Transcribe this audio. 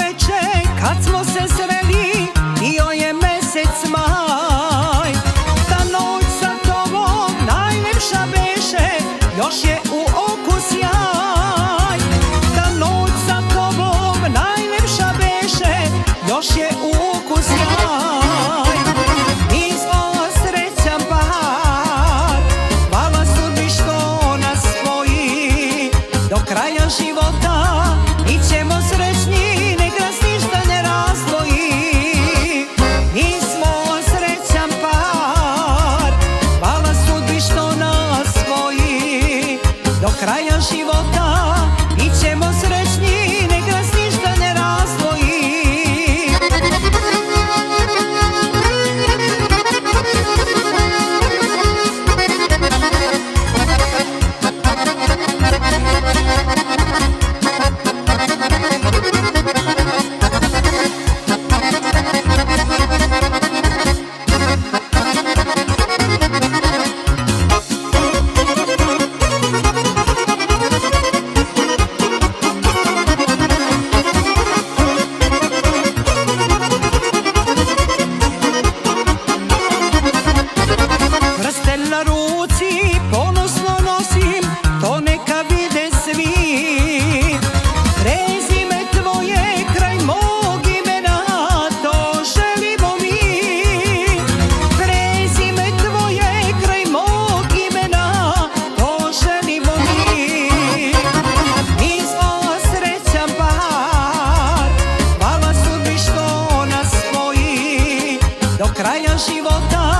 uveče kad smo se sreli, bio je mesec maj. Ta noć sa tobom najlepša beše, još je u oku sjaj. Ta noć sa tobom najlepša beše, još je u oku sjaj. Mi smo srećan par, hvala sudbi što nas spoji. Do kraja života mi ćemo srećni, nek nas ništa ne razdvoji. Mi smo srećan par, hvala sudbi što nas spoji. Do kraja života mi ćemo srećni, nek nas ništa ne razdvoji. Na ruci ponosno nosim, to neka vide svi. Prezime tvoje kraj mog imena, to želimo mi. Prezime tvoje kraj mog imena, to želimo mi. Mi smo srećan par, hvala sudbi što nas spoji. Do kraja života